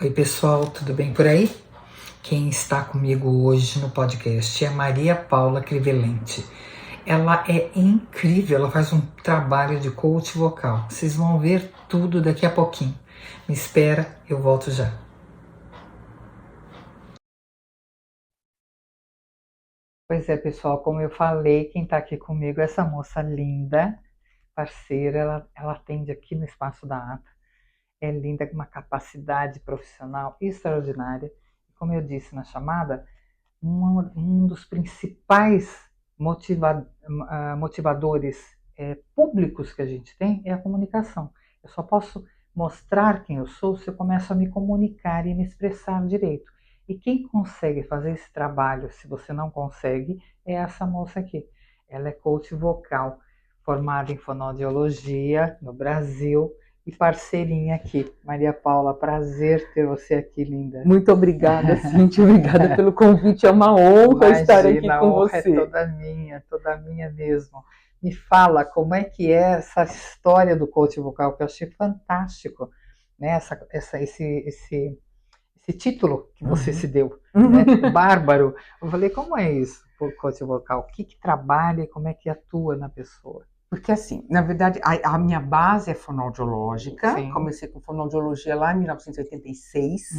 Oi pessoal, tudo bem por aí? Quem está comigo hoje no podcast é Maria Paula Crivelente. Ela é incrível, ela faz um trabalho de coach vocal. Vocês vão ver tudo daqui a pouquinho. Me espera, eu volto já. Pois é, pessoal, como eu falei, quem está aqui comigo é essa moça linda, parceira, ela atende aqui no Espaço da Ata. É linda, com uma capacidade profissional extraordinária. Como eu disse na chamada, um dos principais motivadores públicos que a gente tem é a comunicação. Eu só posso mostrar quem eu sou se eu começo a me comunicar e me expressar direito. E quem consegue fazer esse trabalho, se você não consegue, é essa moça aqui. Ela é coach vocal, formada em fonoaudiologia no Brasil, e parceirinha aqui. Maria Paula, prazer ter você aqui, linda. Muito obrigada, Cíntia, obrigada pelo convite, é uma honra estar aqui com você. É toda minha mesmo. Me fala como é que é essa história do coach vocal, que eu achei fantástico, né? Esse título que você se deu, né? Bárbaro. Eu falei, como é isso, o coach vocal? O que trabalha e como é que atua na pessoa? Porque assim, na verdade, a minha base é fonoaudiológica. Sim. Comecei com fonoaudiologia lá em 1986.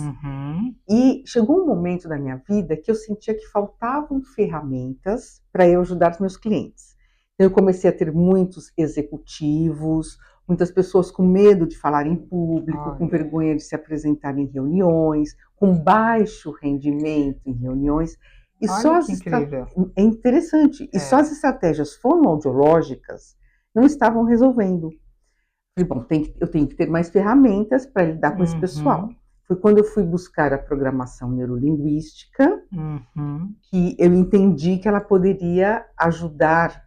E chegou um momento da minha vida que eu sentia que faltavam ferramentas para eu ajudar os meus clientes. Então eu comecei a ter muitos executivos, muitas pessoas com medo de falar em público, com vergonha de se apresentar em reuniões, com baixo rendimento em reuniões. E olha que incrível. É interessante. E só as estratégias fonoaudiológicas não estavam resolvendo. Falei, bom, eu tenho que ter mais ferramentas para lidar com esse pessoal. Foi quando eu fui buscar a programação neurolinguística que eu entendi que ela poderia ajudar,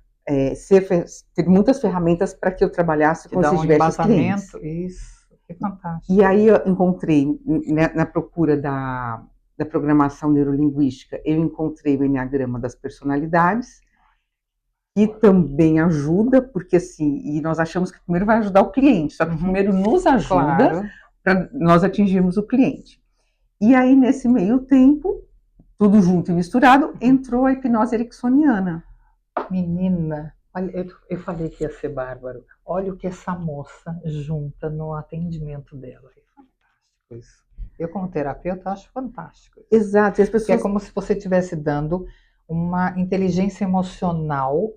ter muitas ferramentas para que eu trabalhasse com esses diversos clientes. Isso, que fantástico. E aí eu encontrei, na procura da programação neurolinguística, eu encontrei o Enneagrama das personalidades, que também ajuda, porque assim, e nós achamos que primeiro vai ajudar o cliente, só que primeiro nos ajuda para nós atingirmos o cliente. E aí, nesse meio tempo, tudo junto e misturado, entrou a hipnose ericksoniana. Menina, olha, eu falei que ia ser bárbaro. Olha o que essa moça junta no atendimento dela. É fantástico isso. Eu, como terapeuta, acho fantástico isso. Exato. E as pessoas... é como se você estivesse dando uma inteligência emocional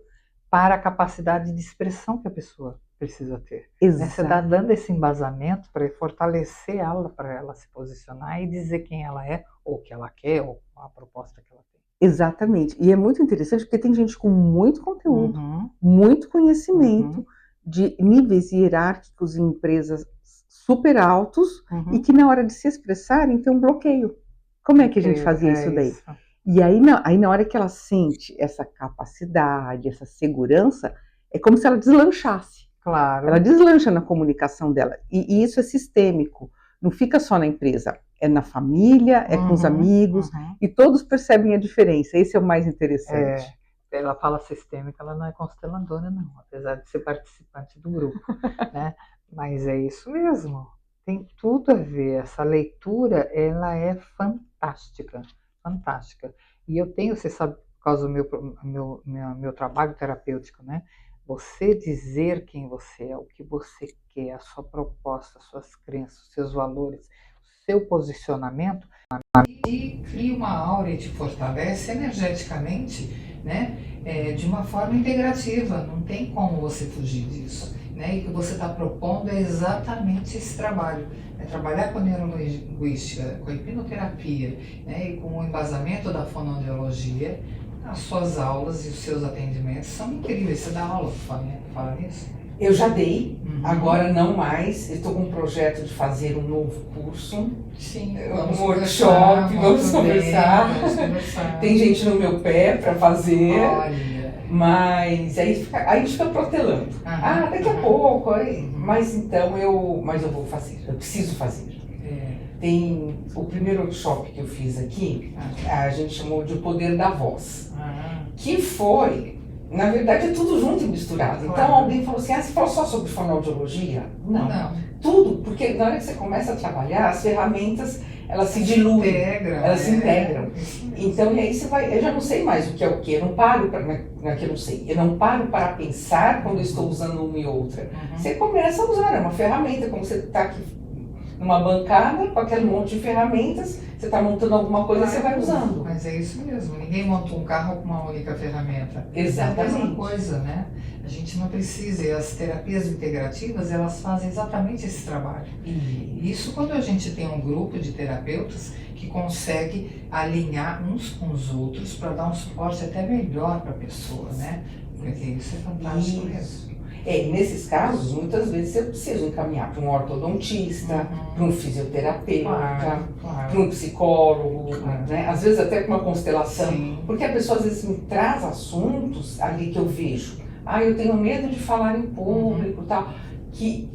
para a capacidade de expressão que a pessoa precisa ter. Exato. Você está dando esse embasamento para fortalecer ela, para ela se posicionar e dizer quem ela é, ou o que ela quer, ou a proposta que ela tem. Exatamente. E é muito interessante porque tem gente com muito conteúdo, muito conhecimento, de níveis hierárquicos em empresas super altos, e que na hora de se expressarem tem um bloqueio. Como é que a gente fazia isso daí? Isso. E aí na hora que ela sente essa capacidade, essa segurança, é como se ela deslanchasse. Claro. Ela deslancha na comunicação dela. E isso é sistêmico. Não fica só na empresa. É na família, é com os amigos. E todos percebem a diferença. Esse é o mais interessante. Ela fala sistêmica, ela não é consteladora, não. Apesar de ser participante do grupo. Né? Mas é isso mesmo. Tem tudo a ver. Essa leitura, ela é fantástica. Fantástica. E eu tenho, você sabe, por causa do meu trabalho terapêutico, né? Você dizer quem você é, o que você quer, a sua proposta, as suas crenças, os seus valores, o seu posicionamento, e cria uma aura e te fortalece energeticamente, né? De uma forma integrativa. Não tem como você fugir disso. Né? E o que você está propondo é exatamente esse trabalho. Trabalhar com a neurolinguística, com a hipnoterapia, né? E com o embasamento da fonoaudiologia. As suas aulas e os seus atendimentos são incríveis. Você dá aula, fala nisso? Eu já dei, agora não mais. Estou com um projeto de fazer um novo curso. Sim, um workshop, vamos conversar. Tem gente no meu pé para fazer. Olha. Mas aí a gente fica protelando. Daqui a pouco. Mas então eu vou fazer, eu preciso fazer. Tem o primeiro workshop que eu fiz aqui, a gente chamou de O Poder da Voz, que foi Na verdade é tudo junto e misturado. Claro. Então alguém falou assim, você fala só sobre fonoaudiologia? Não. Tudo, porque na hora que você começa a trabalhar, as ferramentas, elas se diluem, elas se integram. Então, e aí você vai, eu já não sei mais o que é o que, eu não paro para, não é que eu não sei, eu não paro para pensar quando eu estou usando uma e outra. Você começa a usar, é uma ferramenta, como você está aqui numa bancada, com aquele monte de ferramentas, você está montando alguma coisa e você vai usando. Mas é isso mesmo, ninguém monta um carro com uma única ferramenta. Exatamente. É a mesma coisa, né? A gente não precisa, e as terapias integrativas, elas fazem exatamente esse trabalho. Isso quando a gente tem um grupo de terapeutas que consegue alinhar uns com os outros para dar um suporte até melhor para a pessoa, né? Porque isso é fantástico mesmo. E nesses casos, muitas vezes eu preciso encaminhar para um ortodontista, para um fisioterapeuta, para um psicólogo, né? Às vezes até com uma constelação, porque a pessoa às vezes me traz assuntos ali que eu vejo. Eu tenho medo de falar em público, tal, que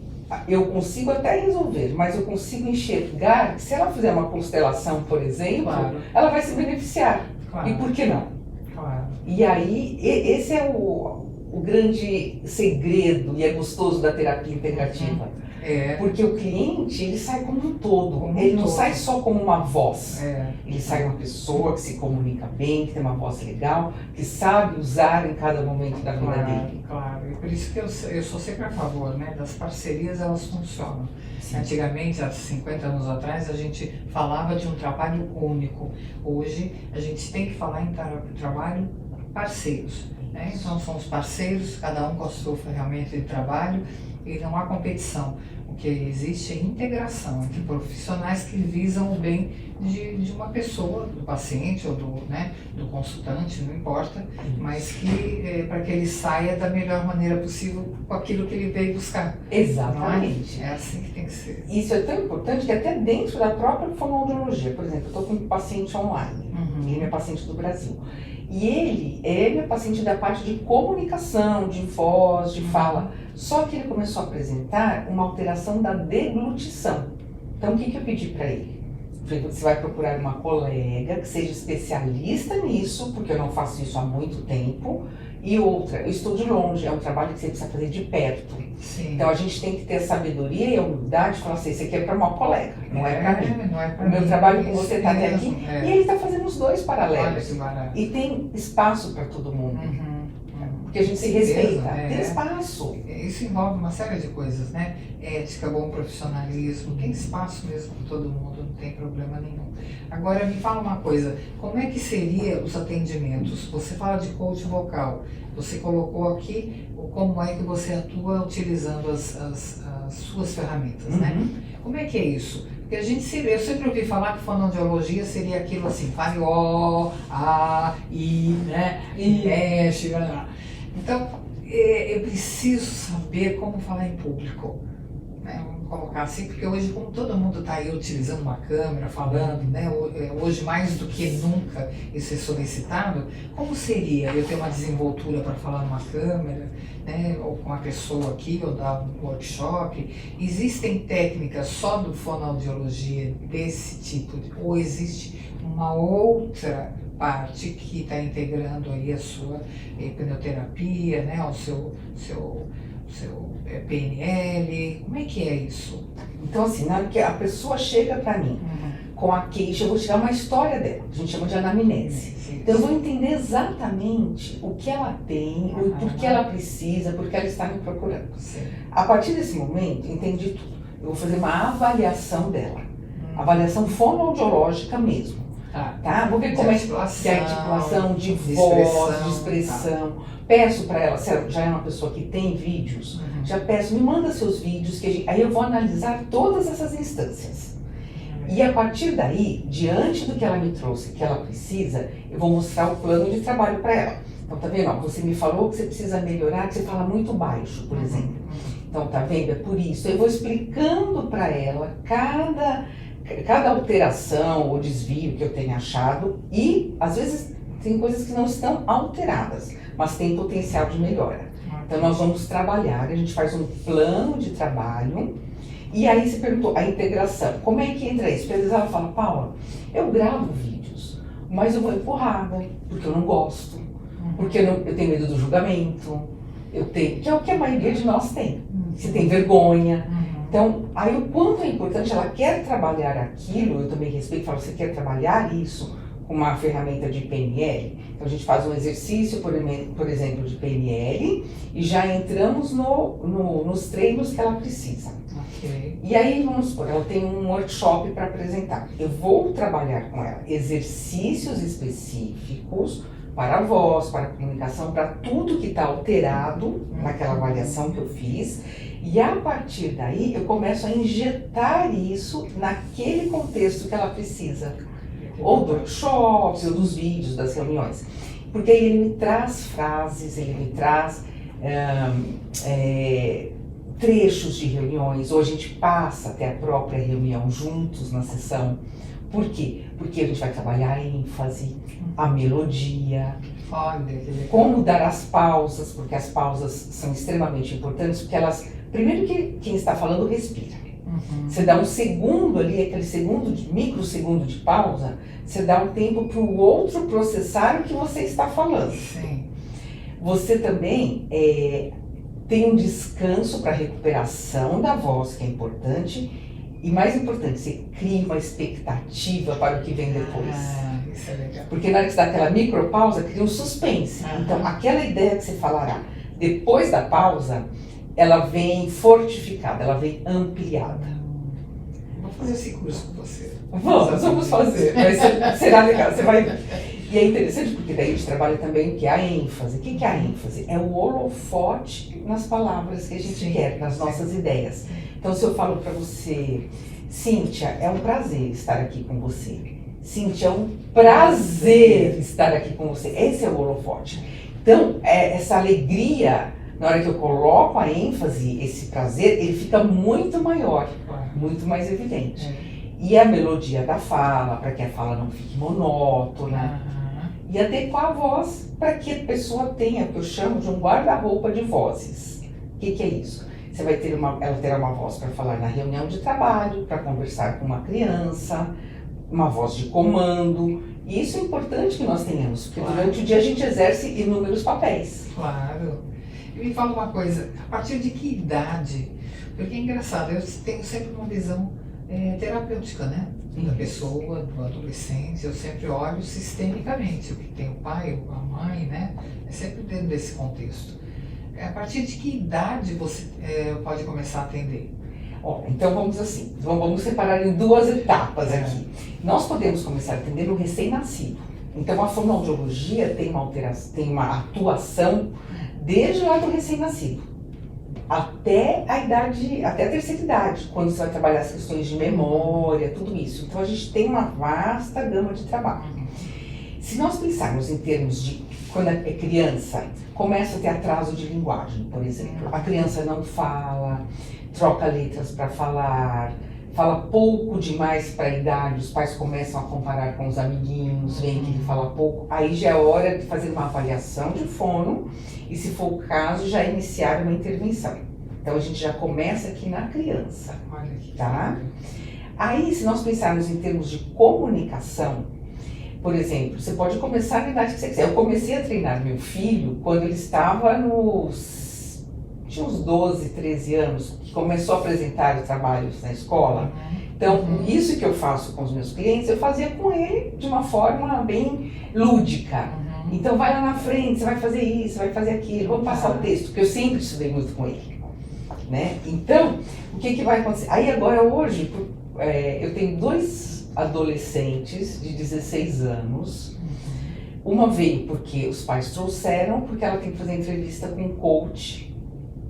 eu consigo até resolver, mas eu consigo enxergar que se ela fizer uma constelação, por exemplo, ela vai se beneficiar. E por que não? E aí, esse é o grande segredo e é gostoso da terapia integrativa. Porque o cliente, ele sai como um todo, ele não sai só como uma voz. Ele sai uma pessoa que se comunica bem, que tem uma voz legal, que sabe usar em cada momento da vida dele. Claro, e por isso que eu sou sempre a favor, né, das parcerias, elas funcionam. Antigamente, há 50 anos atrás, a gente falava de um trabalho único. Hoje, a gente tem que falar em trabalho parceiros. Então são os parceiros, cada um com a sua ferramenta de trabalho, e não há competição. O que existe é integração entre profissionais que visam o bem de uma pessoa, do paciente ou do consultante, não importa, mas que para que ele saia da melhor maneira possível com aquilo que ele veio buscar. Exatamente. É assim que tem que ser. Isso é tão importante que até dentro da própria fonoaudiologia, por exemplo, eu estou com um paciente online, ele é paciente do Brasil. E ele é meu paciente da parte de comunicação, de voz, de fala. Só que ele começou a apresentar uma alteração da deglutição. Então, o que eu pedi para ele? Você vai procurar uma colega que seja especialista nisso, porque eu não faço isso há muito tempo. E outra, eu estou de longe, é um trabalho que você precisa fazer de perto. Então, a gente tem que ter a sabedoria e a humildade de falar assim, isso aqui é para uma colega, não é para mim. O meu trabalho com você está até aqui. E ele está fazendo os dois paralelos. E tem espaço para todo mundo. Porque a gente se respeita, tem espaço. Isso envolve uma série de coisas, né? Ética, bom profissionalismo, tem espaço mesmo para todo mundo, não tem problema nenhum. Agora me fala uma coisa, como é que seria os atendimentos? Você fala de coach vocal, você colocou aqui como é que você atua utilizando as suas ferramentas, né? Como é que é isso? Porque eu sempre ouvi falar que fonoaudiologia seria aquilo assim, fale ó, a, i, né? E mexe, então, eu preciso saber como falar em público, né? Vamos colocar assim, porque hoje, como todo mundo está aí utilizando uma câmera, falando, né? Hoje mais do que nunca isso é solicitado, como seria eu ter uma desenvoltura para falar numa câmera, né? Ou com uma pessoa aqui, ou dar um workshop? Existem técnicas só do fonoaudiologia desse tipo, ou existe uma outra parte que está integrando aí a sua hipnoterapia, né, o seu PNL, como é que é isso? Então assim, na hora que a pessoa chega para mim com a queixa, eu vou tirar uma história dela, a gente chama de anamnese. Então eu vou entender exatamente o que ela tem, por que ela precisa, por que ela está me procurando. A partir desse momento, entendi tudo. Eu vou fazer uma avaliação dela, avaliação fonoaudiológica mesmo. Tá? Vou ver como é que é a articulação, de voz, de expressão. Peço para ela, se ela já é uma pessoa que tem vídeos, já peço, me manda seus vídeos, aí eu vou analisar todas essas instâncias. E a partir daí, diante do que ela me trouxe, que ela precisa, eu vou mostrar o plano de trabalho para ela. Então, tá vendo? Você me falou que você precisa melhorar, que você fala muito baixo, por exemplo. Então, tá vendo? É por isso. Eu vou explicando para ela cada alteração ou desvio que eu tenha achado e, às vezes, tem coisas que não estão alteradas, mas tem potencial de melhora. Então, nós vamos trabalhar, a gente faz um plano de trabalho e aí você perguntou, a integração, como é que entra isso? Porque às vezes ela fala, Paula, eu gravo vídeos, mas eu vou empurrada, porque eu não gosto. Porque eu tenho medo do julgamento, que é o que a maioria de nós tem. Você tem vergonha. Então, aí o quanto é importante, ela quer trabalhar aquilo, eu também respeito, falo, você quer trabalhar isso com uma ferramenta de PNL? Então a gente faz um exercício, por exemplo, de PNL e já entramos nos treinos que ela precisa. Okay. E aí, vamos supor, ela tem um workshop para apresentar. Eu vou trabalhar com ela exercícios específicos para a voz, para a comunicação, para tudo que está alterado naquela avaliação que eu fiz. E a partir daí, eu começo a injetar isso naquele contexto que ela precisa. Ou do workshop, ou dos vídeos, das reuniões. Porque aí ele me traz frases, ele me traz trechos de reuniões, ou a gente passa até a própria reunião juntos na sessão. Por quê? Porque a gente vai trabalhar a ênfase, a melodia, como dar as pausas, porque as pausas são extremamente importantes, porque elas, primeiro que quem está falando respira. Você dá um segundo ali, aquele microsegundo de pausa, você dá um tempo para o outro processar o que você está falando. Sim. Você também tem um descanso para recuperação da voz, que é importante, e mais importante, você cria uma expectativa para o que vem depois. Isso é legal. Porque na hora que você dá aquela micropausa, cria um suspense. Então, aquela ideia que você falará depois da pausa, ela vem fortificada, ela vem ampliada. Vamos fazer esse curso com você. Vamos fazer. Será legal, você vai ver. E é interessante porque daí a gente trabalha também o que é a ênfase. O que é a ênfase? É o holofote nas palavras que a gente quer, nas nossas ideias. Então, se eu falo para você, Cíntia, é um prazer estar aqui com você. Cíntia, é um prazer estar aqui com você. Esse é o holofote. Então, essa alegria, na hora que eu coloco a ênfase, esse prazer, ele fica muito maior, muito mais evidente. E a melodia da fala, para que a fala não fique monótona. E adequar a voz para que a pessoa tenha, o que eu chamo de um guarda-roupa de vozes. O que é isso? Você vai ter ela terá uma voz para falar na reunião de trabalho, para conversar com uma criança, uma voz de comando. E isso é importante que nós tenhamos, porque durante o dia a gente exerce inúmeros papéis. Claro. E me fala uma coisa, a partir de que idade? Porque é engraçado, eu tenho sempre uma visão terapêutica, né? Da pessoa, do adolescente, eu sempre olho sistemicamente, o que tem o pai, a mãe, né? É sempre dentro desse contexto. A partir de que idade você pode começar a atender? Então vamos separar em duas etapas aqui. Nós podemos começar a atender o recém-nascido. Então a fonoaudiologia tem uma atuação desde lá do recém-nascido. Até a terceira idade, quando você vai trabalhar as questões de memória, tudo isso. Então a gente tem uma vasta gama de trabalho. Se nós pensarmos em termos de quando é criança, começa a ter atraso de linguagem, por exemplo. A criança não fala, troca letras para falar, fala pouco demais para a idade, os pais começam a comparar com os amiguinhos, veem que ele fala pouco, aí já é hora de fazer uma avaliação de fono e, se for o caso, já iniciar uma intervenção. Então a gente já começa aqui na criança, tá? Aí, se nós pensarmos em termos de comunicação, por exemplo, você pode começar na idade que você quiser. Eu comecei a treinar meu filho quando ele estava tinha uns 12, 13 anos, que começou a apresentar trabalhos na escola. Então, isso que eu faço com os meus clientes, eu fazia com ele de uma forma bem lúdica. Então, vai lá na frente, você vai fazer isso, vai fazer aquilo, vamos passar o texto, porque eu sempre estudei muito com ele, né? Então, o que vai acontecer? Aí agora, hoje, eu tenho 2 adolescentes de 16 anos. Uma veio porque os pais trouxeram, porque ela tem que fazer entrevista com um coach,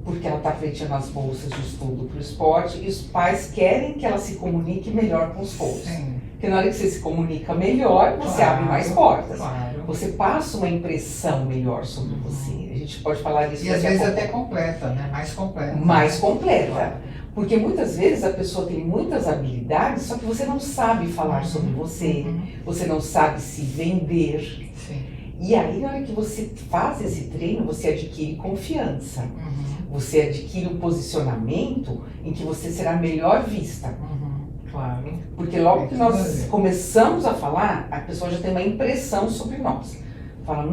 porque ela está pleiteando as bolsas de estudo para o esporte, e os pais querem que ela se comunique melhor com os coaches. Porque na hora que você se comunica melhor, você abre mais portas. Você passa uma impressão melhor sobre você. A gente pode falar disso. E às vezes até completa, né? Mais completa. Mais completa. Porque muitas vezes a pessoa tem muitas habilidades, só que você não sabe falar sobre você, você não sabe se vender. E aí, na hora que você faz esse treino, você adquire confiança. Você adquire um posicionamento em que você será melhor vista. Claro. Porque logo que nós começamos a falar, a pessoa já tem uma impressão sobre nós. Fala,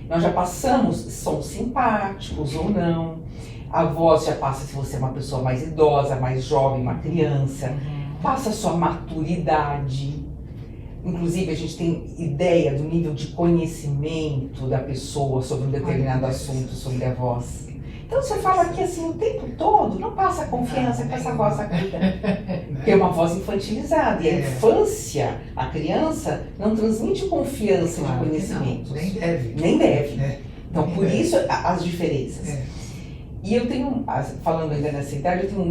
nós já passamos, sons simpáticos ou não. A voz já passa se você é uma pessoa mais idosa, mais jovem, uma criança. Passa a sua maturidade. Inclusive, a gente tem ideia do nível de conhecimento da pessoa sobre um determinado assunto, sobre a voz. Então, você fala aqui assim o tempo todo, não passa confiança com essa voz aguda. Porque é uma voz infantilizada. E a infância, a criança, não transmite confiança de conhecimentos. Nem deve. Nem deve. Então, por isso, as diferenças. E eu tenho, falando ainda nessa idade, eu tenho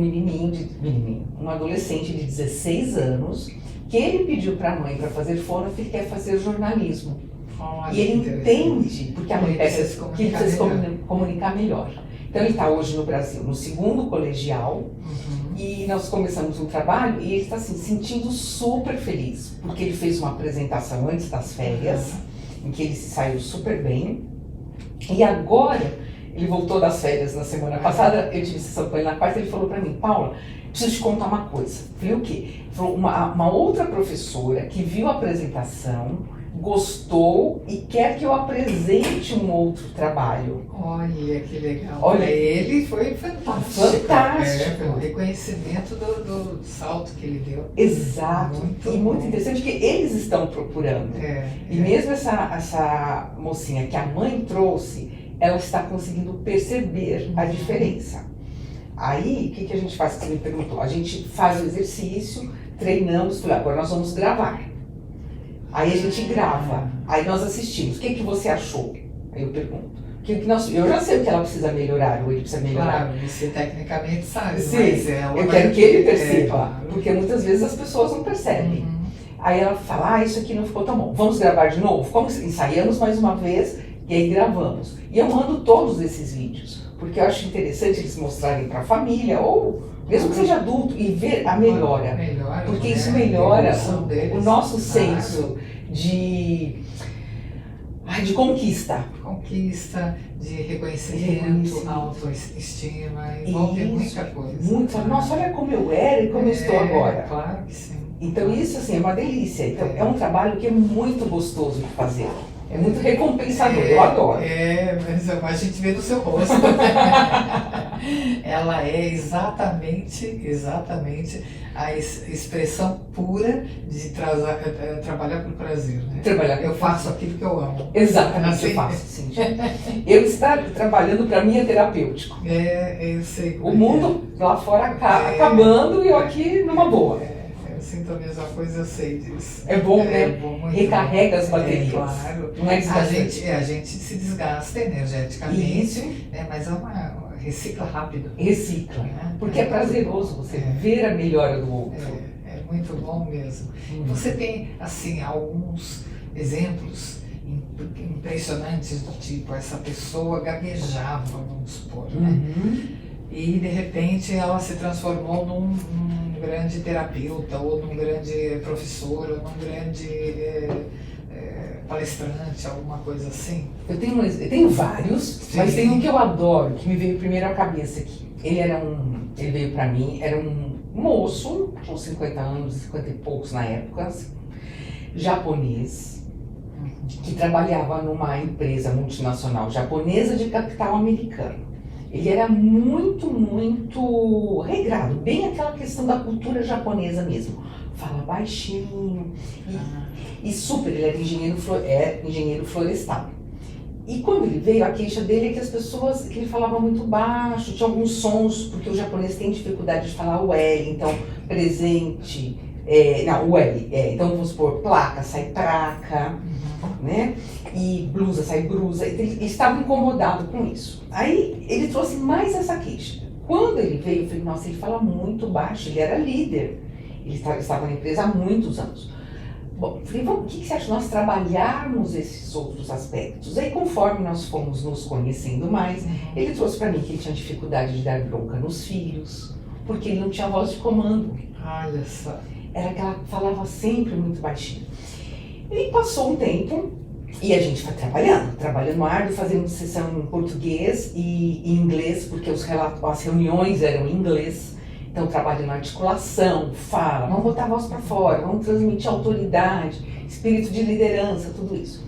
um adolescente de 16 anos, que ele pediu para a mãe para fazer fono, porque ele quer fazer jornalismo. E ele entende, porque a mãe pede que ele precisa se comunicar melhor. Então ele está hoje no Brasil, no 2º colegial, e nós começamos um trabalho e ele está assim, sentindo super feliz, porque ele fez uma apresentação antes das férias, em que ele se saiu super bem, e agora ele voltou das férias na semana passada, eu tive sessão com ele na quarta, ele falou para mim, Paula, preciso te contar uma coisa. Falei, o quê? Falou, uma outra professora que viu a apresentação, gostou e quer que eu apresente um outro trabalho. Olha, que legal. Olha, ele foi fantástico. Fantástico. O reconhecimento do salto que ele deu. Exato. Muito interessante, que eles estão procurando. E mesmo essa mocinha que a mãe trouxe, ela está conseguindo perceber a diferença. Aí, o que a gente faz, que você me perguntou? A gente faz o exercício, treinamos, falei, agora nós vamos gravar. Aí a gente grava, aí nós assistimos. O que você achou? Aí eu pergunto. Eu já sei o que ela precisa melhorar, ou ele precisa melhorar. Claro, você tecnicamente sabe, sim, mas ela eu quero que ele perceba, porque muitas vezes as pessoas não percebem. Aí ela fala, isso aqui não ficou tão bom, vamos gravar de novo? Ensaiamos mais uma vez e aí gravamos. E eu mando todos esses vídeos, porque eu acho interessante eles mostrarem para a família, ou mesmo que seja adulto, e ver a melhora. Porque isso melhora o nosso senso de conquista. Conquista, de reconhecimento, autoestima, envolve muita coisa. Nossa, olha como eu era e como eu estou agora. Claro que sim. Então isso assim, é uma delícia. Então, é um trabalho que é muito gostoso de fazer. É muito recompensador, eu adoro. Mas a gente vê no seu rosto. Ela é exatamente a expressão pura de trabalhar por prazer. Né? Eu faço aquilo que eu amo. Exatamente, eu faço, sim. Eu estou trabalhando para mim é terapêutico. Eu sei. O mundo lá fora acabando e eu aqui numa boa. Eu sinto a mesma coisa, eu sei disso. É bom, né? Recarrega as baterias. Claro. Não é a gente se desgasta energeticamente, né? Mas recicla rápido. Recicla, né? Porque é prazeroso você ver a melhora do outro. É muito bom mesmo. Você tem, assim, alguns exemplos impressionantes do tipo, essa pessoa gaguejava, vamos supor, né? E de repente ela se transformou num grande terapeuta, ou num grande professor, ou num grande palestrante, alguma coisa assim. Eu tenho vários, mas tem um que eu adoro, que me veio primeiro à cabeça aqui. Ele veio pra mim, era um moço, uns 50 anos, 50 e poucos na época, assim, japonês, que trabalhava numa empresa multinacional japonesa de capital americano. Ele era muito regrado, bem aquela questão da cultura japonesa mesmo. Fala baixinho e super, ele era engenheiro florestal. E quando ele veio, a queixa dele é que que ele falava muito baixo, tinha alguns sons, porque o japonês tem dificuldade de falar o L, então presente, o L, então vamos supor, placa, sai praca, né? E blusa, sai brusa. Ele estava incomodado com isso. Aí ele trouxe mais essa queixa. Quando ele veio, eu falei, nossa, ele fala muito baixo, ele era líder. Ele estava na empresa há muitos anos. Bom, eu falei, o que você acha de nós trabalharmos esses outros aspectos? Aí, conforme nós fomos nos conhecendo mais, ele trouxe para mim que ele tinha dificuldade de dar bronca nos filhos, porque ele não tinha voz de comando. Olha só. Era que ela falava sempre muito baixinho. E passou um tempo, e a gente foi trabalhando árduo, fazendo sessão em português e em inglês, porque as reuniões eram em inglês. Então, trabalhando na articulação, fala, vamos botar a voz para fora, vamos transmitir autoridade, espírito de liderança, tudo isso.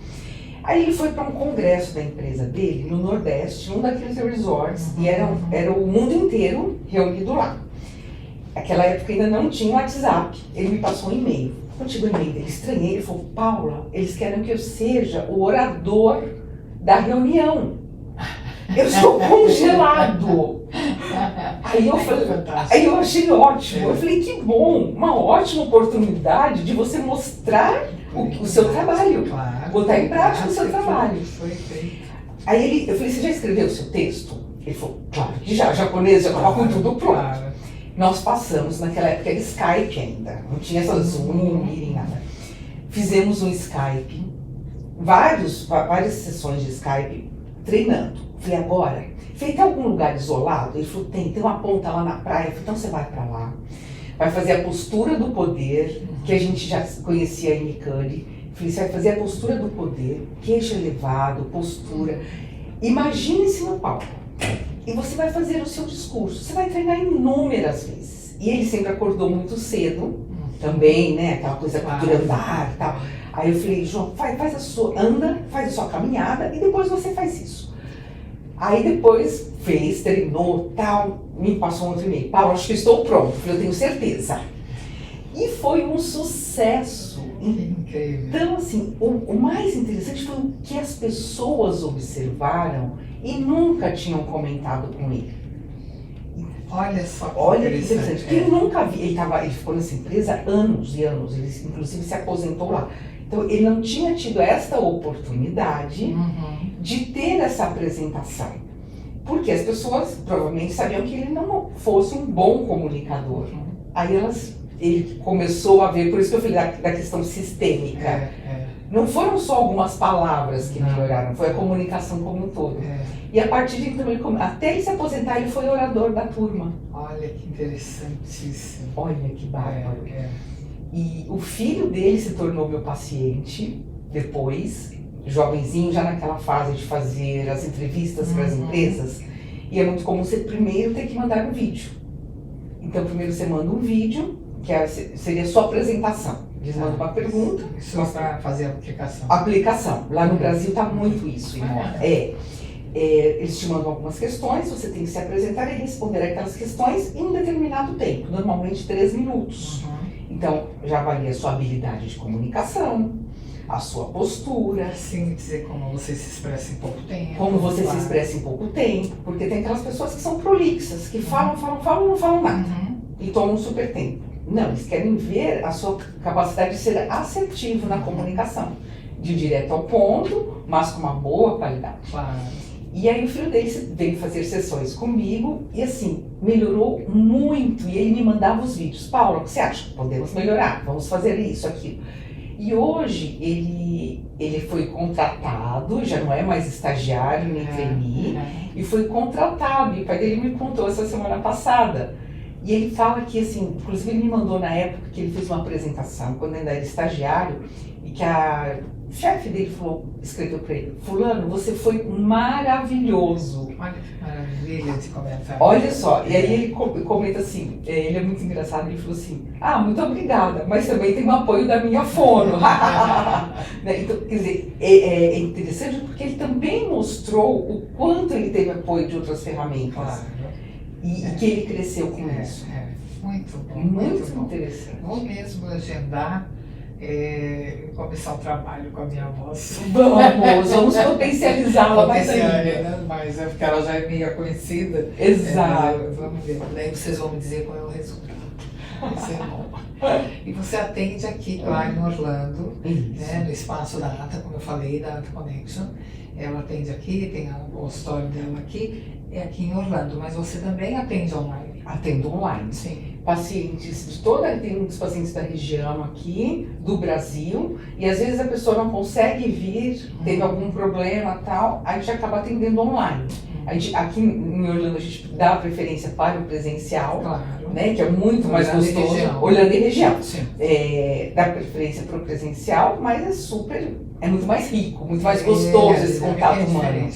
Aí ele foi para um congresso da empresa dele, no Nordeste, num daqueles resorts, e era o mundo inteiro reunido lá. Naquela época ainda não tinha WhatsApp, ele me passou um e-mail. Quando chegou o e-mail dele, estranhei, ele falou, Paula, eles querem que eu seja o orador da reunião. Eu sou congelado. Aí eu falei, aí eu achei ótimo. Eu falei, que bom, uma ótima oportunidade de você mostrar o seu trabalho, botar em prática o seu trabalho. Aí eu falei, você já escreveu o seu texto? Ele falou, claro que já, japonês, já estava com tudo pronto. Nós passamos, naquela época era Skype ainda, não tinha essa Zoom, nem nada. Fizemos um Skype, várias sessões de Skype treinando. Falei, agora, tem algum lugar isolado? Ele falou, tem uma ponta lá na praia. Eu falei, então você vai para lá, vai fazer a postura do poder, que a gente já conhecia em Mikami. Falei, você vai fazer a postura do poder, queixo elevado, postura. Imagine-se no palco. E você vai fazer o seu discurso. Você vai treinar inúmeras vezes. E ele sempre acordou muito cedo, também, né? Aquela coisa de andar e tal. Aí eu falei, João, faz a sua caminhada e depois você faz isso. Aí depois treinou, tal, me passou um outro e-mail. Paulo, acho que eu estou pronto. Eu falei, eu tenho certeza. E foi um sucesso. Incrível. Então, assim, o mais interessante foi o que as pessoas observaram e nunca tinham comentado com ele. Olha só que Olha que interessante. Porque ele nunca viu, ele ficou nessa empresa anos e anos, ele inclusive se aposentou lá. Então, ele não tinha tido esta oportunidade de ter essa apresentação. Porque as pessoas provavelmente sabiam que ele não fosse um bom comunicador. Aí ele começou a ver, por isso que eu falei da questão sistêmica. Não foram só algumas palavras que melhoraram, foi a comunicação como um todo. E a partir de então, até ele se aposentar, ele foi orador da turma. Olha que interessantíssimo. Olha que bárbaro. E o filho dele se tornou meu paciente depois, jovenzinho, já naquela fase de fazer as entrevistas para as empresas. E é muito comum você primeiro ter que mandar um vídeo. Então, primeiro você manda um vídeo, que seria sua apresentação. Eles mandam uma pergunta. Só para fazer a aplicação. Aplicação. Lá no Brasil está muito isso em moda. Eles te mandam algumas questões, você tem que se apresentar e responder aquelas questões em um determinado tempo, normalmente 3 minutos. Então, já avalia a sua habilidade de comunicação, a sua postura. Sim, dizer como você se expressa em pouco tempo. Como você se expressa em pouco tempo, porque tem aquelas pessoas que são prolixas, que falam e não falam nada. E tomam um super tempo. Não, eles querem ver a sua capacidade de ser assertivo na comunicação. De direto ao ponto, mas com uma boa qualidade. E aí o filho dele veio fazer sessões comigo e assim, melhorou muito. E ele me mandava os vídeos. Paula, o que você acha? Podemos melhorar, vamos fazer isso, aquilo. E hoje ele foi contratado, já não é mais estagiário nem trainee, e foi contratado. E o pai dele me contou essa semana passada. E ele fala que, assim, inclusive ele me mandou na época que ele fez uma apresentação, quando ainda era estagiário, e que a chefe dele escreveu para ele, fulano, você foi maravilhoso. Olha que maravilha de comentário. Olha só, e aí ele comenta assim, ele é muito engraçado, ele falou assim, muito obrigada, mas também tem o apoio da minha fono. Então, quer dizer, é interessante porque ele também mostrou o quanto ele teve apoio de outras ferramentas. E que ele cresceu com isso. Muito bom. Muito interessante. Vou mesmo agendar e começar o trabalho com a minha voz. Vamos potencializá-la mais ainda. Mas é porque ela já é meio conhecida. Exato. Vamos ver. Daí vocês vão me dizer qual é o resultado. Vai ser bom. E você atende aqui lá em Orlando, né, no espaço da ATA, como eu falei, da ATA Connection. Ela atende aqui, tem o consultório dela aqui. É aqui em Orlando, mas você também atende online? Atendo online. Sim. Pacientes de tem muitos pacientes da região aqui, do Brasil, e às vezes a pessoa não consegue vir, teve algum problema tal, a gente acaba atendendo online. Aqui em Orlando a gente dá preferência para o presencial, né, que é muito mais gostoso. Olhando em região. Dá preferência para o presencial, mas é muito mais rico, muito mais gostoso esse contato humano.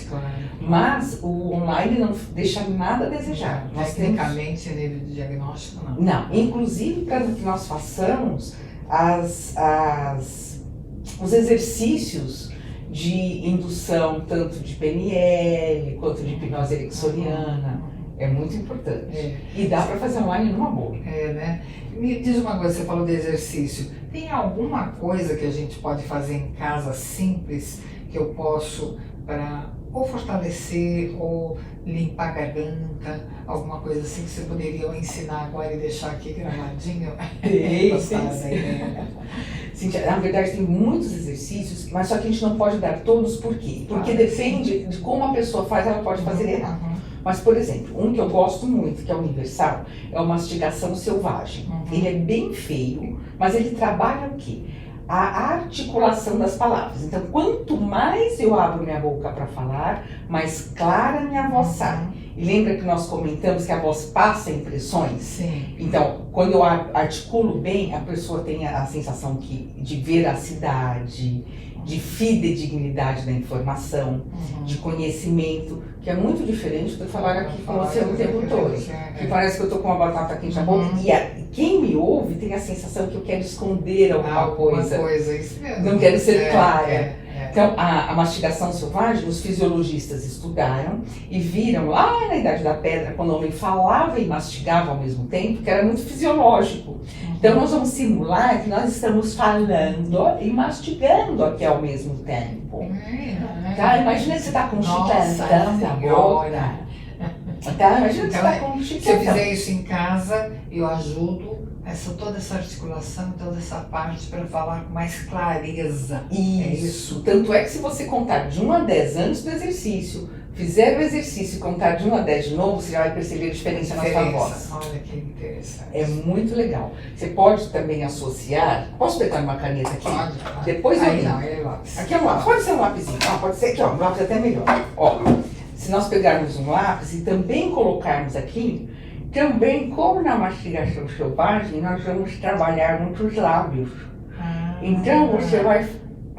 Mas o online não deixa nada a desejar. Tecnicamente, nível de diagnóstico, não. Não, inclusive para que nós façamos os exercícios de indução tanto de PNL quanto de hipnose ericksoniana. É muito importante. E dá para fazer online numa boa. Né? Me diz uma coisa, você falou de exercício. Tem alguma coisa que a gente pode fazer em casa simples que eu posso para ou fortalecer ou limpar a garganta, alguma coisa assim que você poderia ensinar agora e deixar aqui gravadinho? Cíntia, na verdade tem muitos exercícios, mas só que a gente não pode dar todos, por quê? Porque depende de como a pessoa faz, ela pode fazer errado. Mas, por exemplo, um que eu gosto muito, que é universal, é o mastigação selvagem. Ele é bem feio, mas ele trabalha o quê? A articulação das palavras. Então, quanto mais eu abro minha boca para falar, mais clara minha voz sai. E lembra que nós comentamos que a voz passa impressões? Sim. Então, quando eu articulo bem, a pessoa tem a sensação de veracidade, de fidedignidade da informação, de conhecimento, que é muito diferente de falar aqui com você o tempo todo. Que parece que eu estou com uma batata quente na boca e quem me ouve tem a sensação que eu quero esconder alguma coisa. Isso mesmo. Não quero ser clara. Então, a mastigação selvagem, os fisiologistas estudaram e viram lá na Idade da Pedra, quando o homem falava e mastigava ao mesmo tempo, que era muito fisiológico. Então, nós vamos simular que nós estamos falando e mastigando aqui ao mesmo tempo. Tá? Imagina que você está com um chicletão na boca. Tá? Imagina que você está com um chicletão. Se eu fizer isso em casa, eu ajudo toda essa articulação, toda essa parte para falar com mais clareza. Isso. Tanto é que se você contar de 1 a 10 antes do exercício, fizer o exercício e contar de 1 a 10 de novo, você já vai perceber a diferença na sua voz. Olha que interessante. É muito legal. Você pode também associar. Posso pegar uma caneta aqui? Pode. Depois eu não, é lápis. Aqui é um lápis. Pode ser um lapisinho. Pode ser aqui, ó. Um lápis até melhor. Ó, se nós pegarmos um lápis e também colocarmos aqui, também, como na mastigação selvagem, nós vamos trabalhar muitos lábios. Então, você vai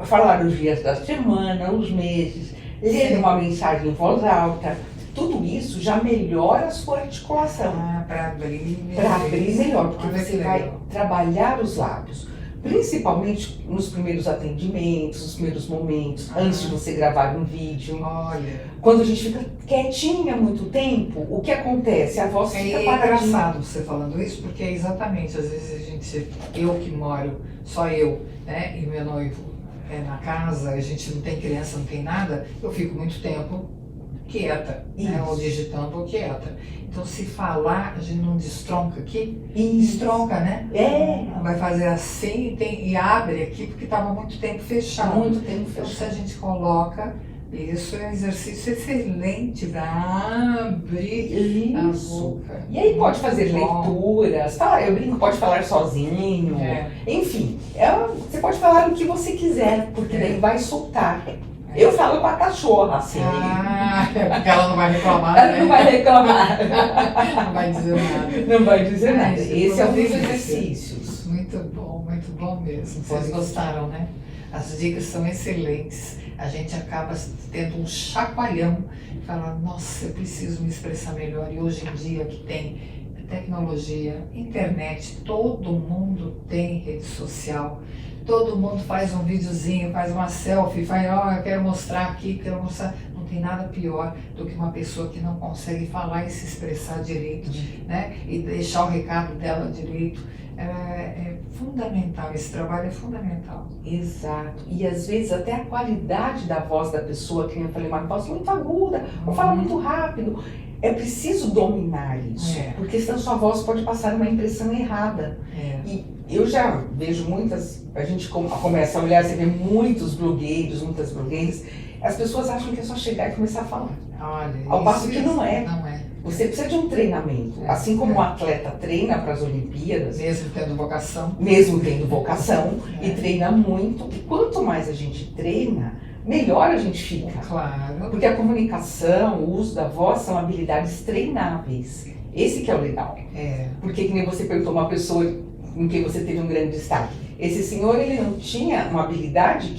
falar os dias da semana, os meses, ler uma mensagem em voz alta. Tudo isso já melhora a sua articulação. Para abrir melhor, porque você vai trabalhar os lábios. Principalmente nos primeiros atendimentos, nos primeiros momentos, antes de você gravar um vídeo. Olha. Quando a gente fica quietinha muito tempo, o que acontece? A voz fica paradinha. É engraçado você falando isso, porque é exatamente, às vezes eu que moro, só eu, né, e meu noivo na casa, a gente não tem criança, não tem nada, eu fico muito tempo quieta, né, ou digitando ou quieta. Então, se falar, a gente não destronca aqui, destronca, né? Vai fazer assim e abre aqui, porque estava muito tempo fechado. Então, se a gente coloca, isso é um exercício excelente para abrir a boca. E aí pode fazer leituras, eu brinco, pode falar sozinho, enfim, você pode falar o que você quiser, porque daí vai soltar. Eu falo com a cachorra, assim. Porque ela não vai reclamar, Ela não vai reclamar. Não vai dizer nada. Não vai dizer nada. Esse é um dos exercícios. Muito bom mesmo. Vocês gostaram, né? As dicas são excelentes. A gente acaba tendo um chacoalhão e fala, nossa, eu preciso me expressar melhor. E hoje em dia que tem tecnologia, internet, todo mundo tem rede social. Todo mundo faz um videozinho, faz uma selfie, faz, eu quero mostrar aqui, quero mostrar. Não tem nada pior do que uma pessoa que não consegue falar e se expressar direito, né? E deixar o recado dela direito. É fundamental, esse trabalho é fundamental. Exato. E às vezes até a qualidade da voz da pessoa, que eu falei, uma voz muito aguda, ou fala muito rápido. É preciso dominar isso, porque senão sua voz pode passar uma impressão errada. E eu já vejo a gente começa a olhar, você vê muitos blogueiros, muitas blogueiras, as pessoas acham que é só chegar e começar a falar. Olha, ao passo que não é. Não é. Você precisa de um treinamento, assim como um atleta treina para as Olimpíadas. Mesmo tendo vocação. E treina muito. E quanto mais a gente treina, melhor a gente fica. Claro. Porque a comunicação, o uso da voz são habilidades treináveis. Esse que é o legal. Porque que nem você perguntou uma pessoa em quem você teve um grande destaque. Esse senhor, ele não tinha uma habilidade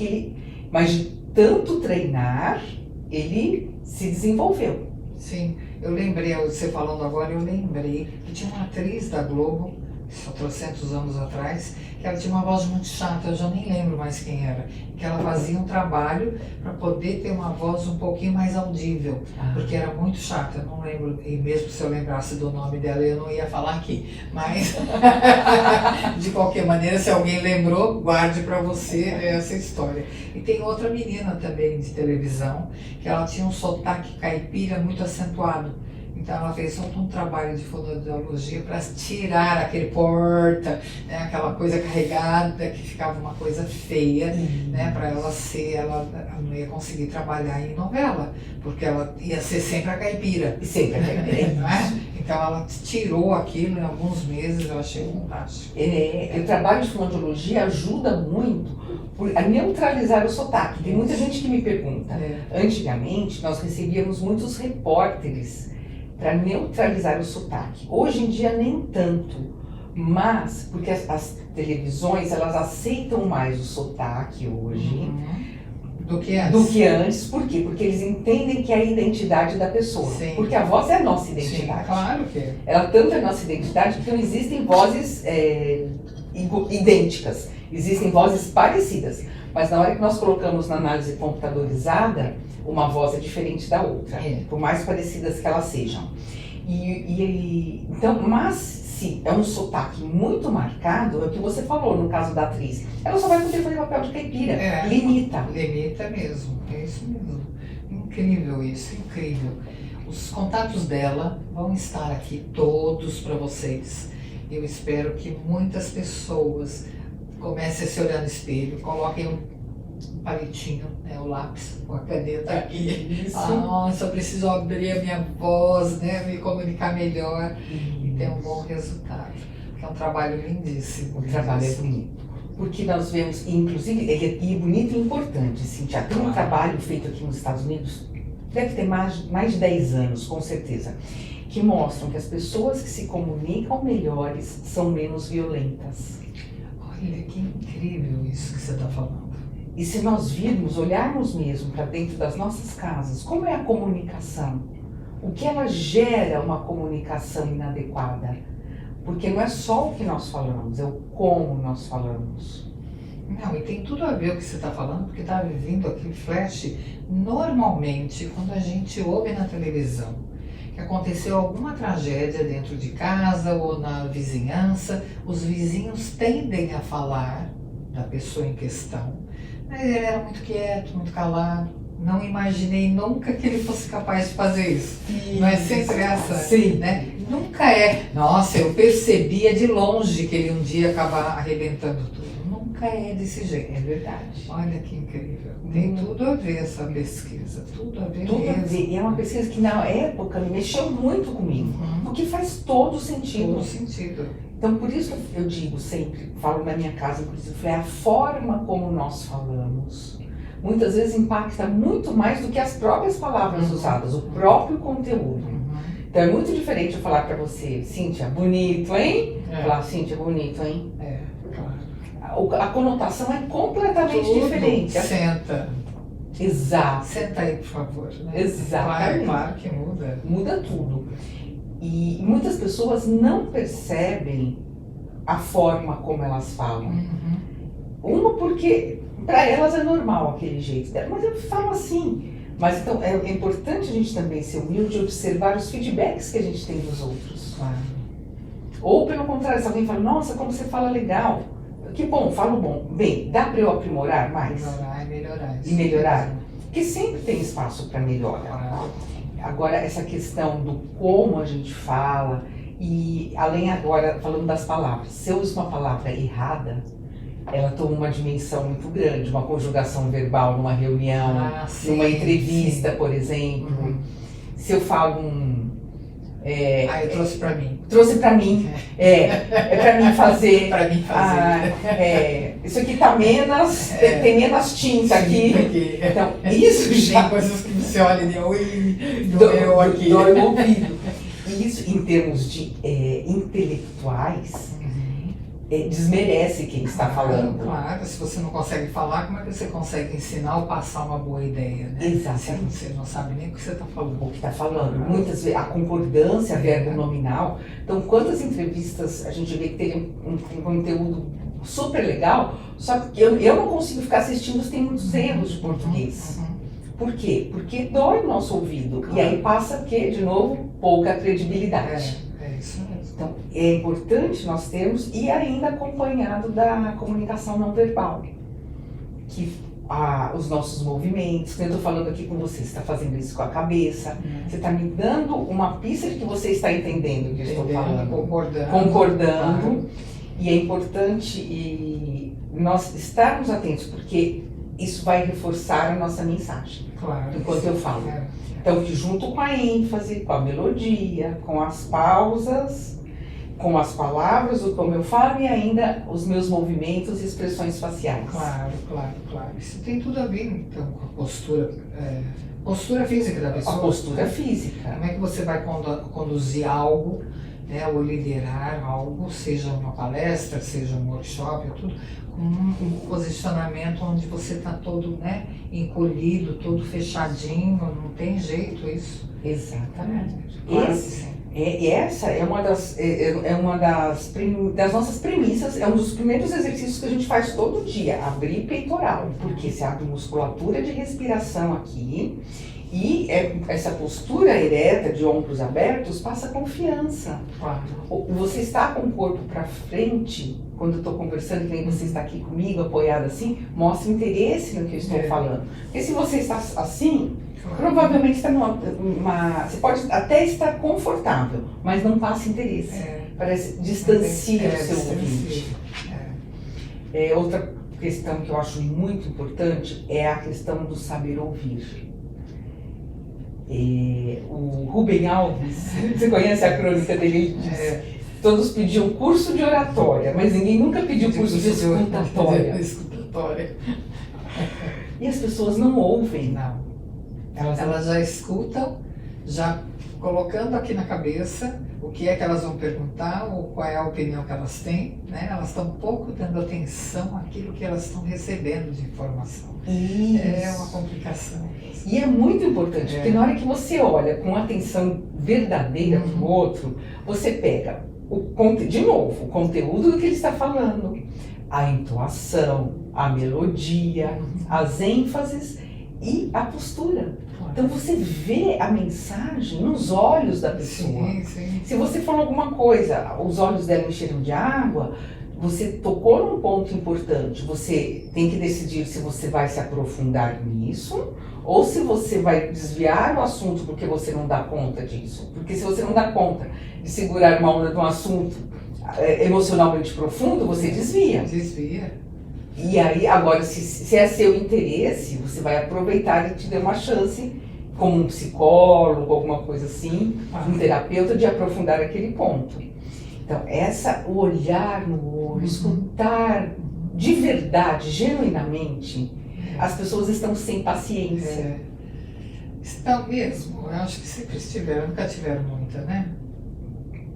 mas de tanto treinar, ele se desenvolveu. Sim, eu lembrei, você falando agora, eu lembrei que tinha uma atriz da Globo, isso há trocentos anos atrás, que ela tinha uma voz muito chata, eu já nem lembro mais quem era, que ela fazia um trabalho para poder ter uma voz um pouquinho mais audível, porque era muito chata, eu não lembro, e mesmo se eu lembrasse do nome dela eu não ia falar aqui, mas de qualquer maneira, se alguém lembrou, guarde para você essa história. E tem outra menina também de televisão, que ela tinha um sotaque caipira muito acentuado. Então ela fez todo um trabalho de fonoaudiologia para tirar aquele porta, né, aquela coisa carregada que ficava uma coisa feia, né, para ela não ia conseguir trabalhar em novela, porque ela ia ser sempre a caipira. E sempre a caipira, não é? Então ela tirou aquilo em alguns meses, eu achei fantástico. O trabalho de fonoaudiologia ajuda muito a neutralizar o sotaque. Tem muita gente que me pergunta. Antigamente nós recebíamos muitos repórteres para neutralizar o sotaque. Hoje em dia nem tanto, mas porque as televisões elas aceitam mais o sotaque hoje do que antes. Por quê? Porque eles entendem que é a identidade da pessoa. Sim. Porque a voz é a nossa identidade. Sim, claro que é. Ela tanto é a nossa identidade que não existem vozes idênticas, existem vozes parecidas. Mas na hora que nós colocamos na análise computadorizada, uma voz é diferente da outra, por mais parecidas que elas sejam. Então, mas se é um sotaque muito marcado, é o que você falou no caso da atriz, ela só vai poder fazer papel de caipira, limita. Limita mesmo, é isso mesmo. Incrível isso, incrível. Os contatos dela vão estar aqui todos para vocês. Eu espero que muitas pessoas comecem a se olhar no espelho, coloquem um palitinho, né, o lápis com a caneta aqui. Nossa, eu preciso abrir a minha voz, né, me comunicar melhor e ter um bom resultado. É um trabalho lindíssimo. O trabalho é bonito. Porque nós vemos, inclusive, e bonito e importante, Cíntia, tem um trabalho feito aqui nos Estados Unidos, deve ter mais de 10 anos, com certeza, que mostram que as pessoas que se comunicam melhores são menos violentas. Olha, que incrível isso que você está falando. E se nós virmos, olharmos mesmo para dentro das nossas casas, como é a comunicação? O que ela gera uma comunicação inadequada? Porque não é só o que nós falamos, é o como nós falamos. Não, e tem tudo a ver o que você está falando, porque está vindo aqui o flash. Normalmente, quando a gente ouve na televisão que aconteceu alguma tragédia dentro de casa ou na vizinhança, os vizinhos tendem a falar da pessoa em questão. Mas ele era muito quieto, muito calado. Não imaginei nunca que ele fosse capaz de fazer isso. Não é sempre essa, Sim. Né? Nunca é. Nossa, eu percebia de longe que ele um dia acabar arrebentando tudo. Nunca é desse jeito. É verdade. Olha que incrível. Tem tudo a ver essa pesquisa. Tudo a ver Tudo mesmo. a ver. E é uma pesquisa que na época mexeu muito comigo. Porque faz todo sentido. Todo sentido. Então, por isso eu digo sempre, falo na minha casa, inclusive, é a forma como nós falamos. Muitas vezes impacta muito mais do que as próprias palavras usadas, o próprio conteúdo. Então é muito diferente eu falar para você, Cíntia, bonito, hein? Falar, Cíntia, bonito, hein? Claro. A conotação é completamente diferente. Senta. Exato. Senta aí, por favor. Né? Exatamente. Claro que muda. Muda tudo. E muitas pessoas não percebem a forma como elas falam. Uma porque para elas é normal aquele jeito dela, mas eu falo assim. Mas então é importante a gente também ser humilde e observar os feedbacks que a gente tem dos outros. Claro. Ou pelo contrário, se alguém fala, nossa, como você fala legal. Que bom, falo bom. Bem, dá para eu aprimorar mais? Melhorar e melhorar. E melhorar? Porque sempre tem espaço para melhora. Claro. Agora, essa questão do como a gente fala, e além agora, falando das palavras, se eu uso uma palavra errada, ela toma uma dimensão muito grande, uma conjugação verbal numa reunião, numa entrevista, por exemplo. Se eu falo eu trouxe para mim. Trouxe para mim. É para mim fazer. Para mim fazer. Isso aqui tá menos, tem menos tinta aqui. Então, isso já... Tem coisas que você olha e oi, doeu aqui. Dói o ouvido. Isso, em termos de intelectuais, desmerece quem está falando. Claro, se você não consegue falar, como é que você consegue ensinar ou passar uma boa ideia, né? Exatamente. Se você não sabe nem o que você está falando. O que está falando. Muitas vezes a concordância, verbo nominal. Então, quantas entrevistas a gente vê que tem um conteúdo super legal, só que eu não consigo ficar assistindo, tem muitos erros de português. Por quê? Porque dói o nosso ouvido. Claro. E aí passa o quê? De novo, pouca credibilidade. É isso mesmo. Então, é importante nós termos, e ainda acompanhado da comunicação não verbal, que os nossos movimentos, eu estou falando aqui com você está fazendo isso com a cabeça, você está me dando uma pista de que você está entendendo o que eu estou falando, concordando, e é importante nós estarmos atentos, porque isso vai reforçar a nossa mensagem, enquanto eu falo. Então, que junto com a ênfase, com a melodia, com as pausas, com as palavras, como eu falo, e ainda os meus movimentos e expressões faciais. Claro. Isso tem tudo a ver, então, com a postura física da pessoa. A postura física. Como é que você vai conduzir algo, né, ou liderar algo, seja uma palestra, seja um workshop, tudo, com um posicionamento onde você está todo, né, encolhido, todo fechadinho, não tem jeito isso. Exatamente. Claro. Essa é uma das nossas premissas, é um dos primeiros exercícios que a gente faz todo dia, abrir peitoral, porque se abre musculatura de respiração aqui e essa postura ereta de ombros abertos passa confiança. Você está com o corpo para frente, quando eu estou conversando, que nem você está aqui comigo, apoiado assim, mostra interesse no que eu estou falando. Porque se você está assim, provavelmente está você pode até estar confortável, mas não passa interesse. Parece distancia o seu ouvinte. Outra questão que eu acho muito importante é a questão do saber ouvir. O Rubem Alves, você conhece a crônica dele? Ele diz, todos pediam curso de oratória, mas ninguém nunca pediu curso de escutatória. E as pessoas não ouvem. Não. Elas já escutam, já colocando aqui na cabeça o que é que elas vão perguntar ou qual é a opinião que elas têm, né? Elas estão pouco dando atenção àquilo que elas estão recebendo de informação. Isso. É uma complicação. E é muito importante, porque na hora que você olha com atenção verdadeira para o outro, você pega, de novo, o conteúdo do que ele está falando, a entoação, a melodia, as ênfases e a postura. Então você vê a mensagem nos olhos da pessoa. Sim. Se você falou alguma coisa, os olhos dela encheram de água, você tocou num ponto importante. Você tem que decidir se você vai se aprofundar nisso ou se você vai desviar o assunto porque você não dá conta disso. Porque se você não dá conta de segurar uma onda de um assunto emocionalmente profundo, você desvia. E aí, agora, se é seu interesse, você vai aproveitar e te dar uma chance, como um psicólogo, alguma coisa assim, um terapeuta, de aprofundar aquele ponto. Então, o olhar no olho, escutar de verdade, genuinamente, as pessoas estão sem paciência. Estão mesmo, eu acho que sempre estiveram, nunca tiveram muita, né?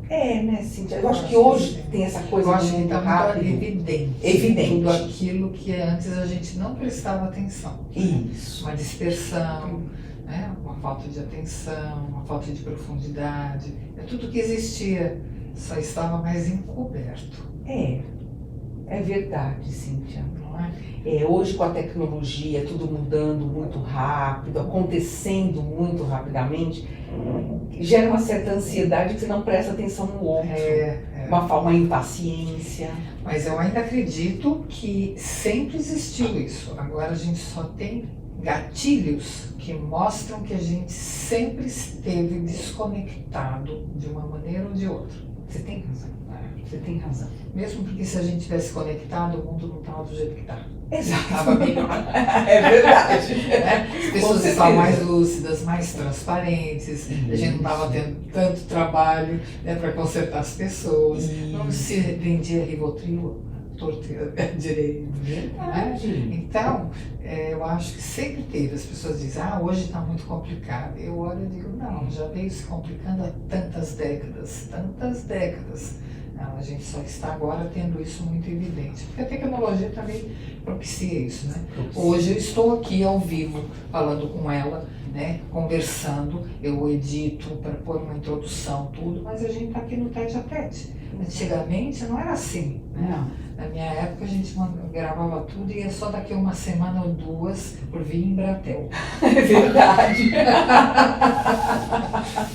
Né, Cíntia? Eu acho que hoje tem essa coisa de muito rápido. Evidente. Tudo aquilo que antes a gente não prestava atenção. Isso. Uma dispersão, né? Uma falta de atenção, uma falta de profundidade. É tudo que existia, só estava mais encoberto. É verdade, Cíntia. Não é? Hoje, com a tecnologia, tudo mudando muito rápido, acontecendo muito rapidamente, gera uma certa ansiedade que você não presta atenção no outro, uma impaciência. Mas eu ainda acredito que sempre existiu isso. Agora a gente só tem gatilhos que mostram que a gente sempre esteve desconectado de uma maneira ou de outra. Você tem razão. Você tem razão. Mesmo porque se a gente tivesse conectado, o mundo não estava do jeito que está. Exato. Estava melhor. É verdade. As pessoas estavam mais lúcidas, mais transparentes, a gente não estava tendo tanto trabalho, né, para consertar as pessoas. Não se vendia Rivotril, torteira direito. Verdade. Né? Então, eu acho que sempre teve. As pessoas dizem, hoje está muito complicado. Eu olho e digo, não, já veio se complicando há tantas décadas. A gente só está agora tendo isso muito evidente. Porque a tecnologia também propicia isso, né? Hoje eu estou aqui ao vivo, falando com ela, né? Conversando, eu edito para pôr uma introdução, tudo, mas a gente está aqui no tete a tete. Antigamente não era assim, né? Não. Na minha época a gente gravava tudo e ia só daqui uma semana ou duas por via Embratel. É verdade.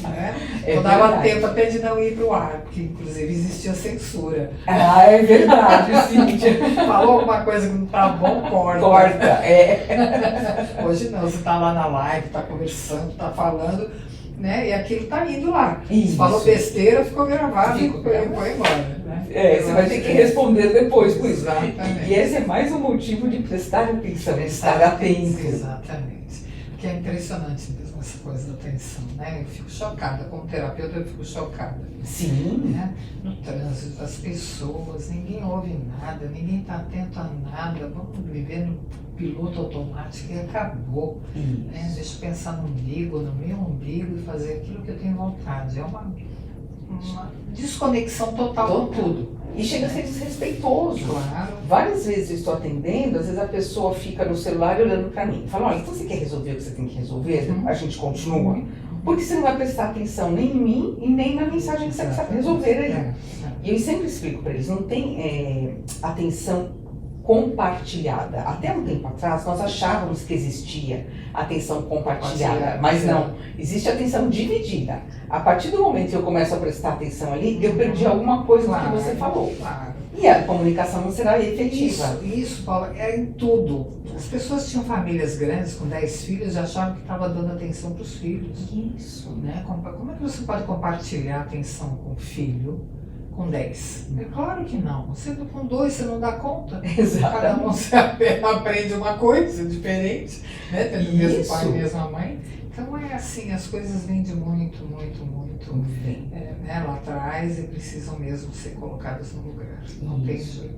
Né? Então dava tempo até de não ir para o ar, porque inclusive existia censura. Ah, é verdade, Cíntia. Falou alguma coisa que não tá bom, corta. Corta, é. Hoje não, você tá lá na live, tá conversando, tá falando, né? E aquilo tá indo lá. Isso. Falou besteira, ficou gravado e Ficou foi embora. Né? Você vai ter que responder depois por isso. Exatamente. E esse é mais um motivo de prestar atenção, estar atento. Exatamente. Porque é impressionante mesmo essa coisa da atenção, né? Eu fico chocada, como terapeuta eu fico chocada. Sim. Né? No trânsito, as pessoas, ninguém ouve nada, ninguém está atento a nada, vamos viver no piloto automático e acabou. Né? Deixa eu pensar no umbigo, no meu umbigo e fazer aquilo que eu tenho vontade. É uma desconexão total com tudo. E chega a ser desrespeitoso. Claro. Várias vezes eu estou atendendo, às vezes a pessoa fica no celular olhando para mim. Fala, olha, então você quer resolver o que você tem que resolver? A gente continua. Porque você não vai prestar atenção nem em mim e nem na mensagem que você precisa resolver aí. E eu sempre explico para eles, não tem atenção compartilhada. Até um tempo atrás, nós achávamos que existia atenção compartilhada, mas não. Existe atenção dividida. A partir do momento que eu começo a prestar atenção ali, eu perdi alguma coisa do que você falou. Claro. E a comunicação não será efetiva. Isso, Paula, é em tudo. As pessoas tinham famílias grandes, com 10 filhos, e achavam que estava dando atenção para os filhos. Isso. Né? Como é que você pode compartilhar atenção com o filho com 10? É claro que não. Você com 2 você não dá conta. Exatamente. Cada um você aprende uma coisa diferente, né? Tendo o mesmo pai e a mesma mãe. Então é assim, as coisas vêm de muito né, lá atrás e precisam mesmo ser colocadas no lugar. Não tem jeito.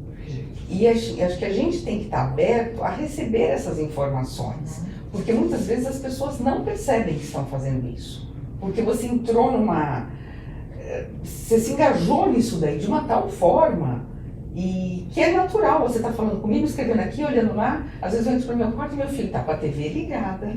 E acho que a gente tem que estar aberto a receber essas informações. Porque muitas vezes as pessoas não percebem que estão fazendo isso. Porque você entrou você se engajou nisso daí de uma tal forma e que é natural. Você está falando comigo, escrevendo aqui, olhando lá. Às vezes eu entro para o meu quarto e meu filho está com a TV ligada,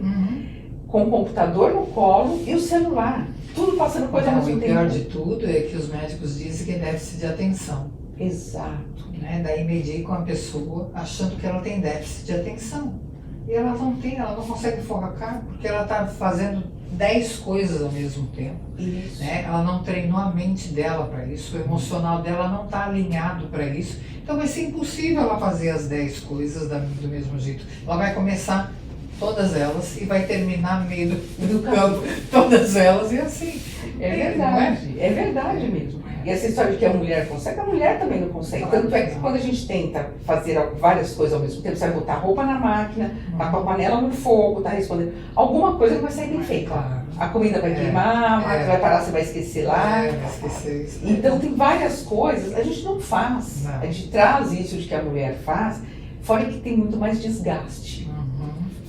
com o computador no colo e o celular. Tudo passando coisa ao mesmo tempo. O pior de tudo é que os médicos dizem que é déficit de atenção. Exato. Né? Daí medicam a pessoa achando que ela tem déficit de atenção. E ela não tem, ela não consegue focar porque ela está fazendo 10 coisas ao mesmo tempo. Isso. Né? Ela não treinou a mente dela para isso, o emocional dela não está alinhado para isso. Então vai ser impossível ela fazer as 10 coisas do mesmo jeito. Ela vai começar todas elas e vai terminar no meio do campo todas elas e assim. É verdade, é verdade mesmo. E essa história de que a mulher consegue, a mulher também não consegue. Tanto é que quando a gente tenta fazer várias coisas ao mesmo tempo, você vai botar roupa na máquina, tá com a panela no fogo, tá respondendo, alguma coisa não vai sair bem feita. A comida vai queimar, a máquina vai parar, você vai esquecer lá. Vai esquecer isso. Então tem várias coisas, a gente não faz. A gente traz isso de que a mulher faz, fora que tem muito mais desgaste.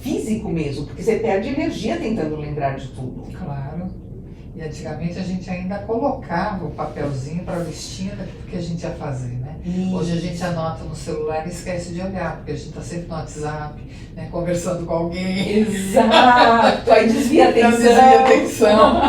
Físico mesmo, porque você perde energia tentando lembrar de tudo. Claro. E antigamente a gente ainda colocava o papelzinho para a listinha daquilo que a gente ia fazer, né? Hoje a gente anota no celular e esquece de olhar, porque a gente está sempre no WhatsApp, né, conversando com alguém. Exato! Aí desvia a atenção. Desvia a atenção.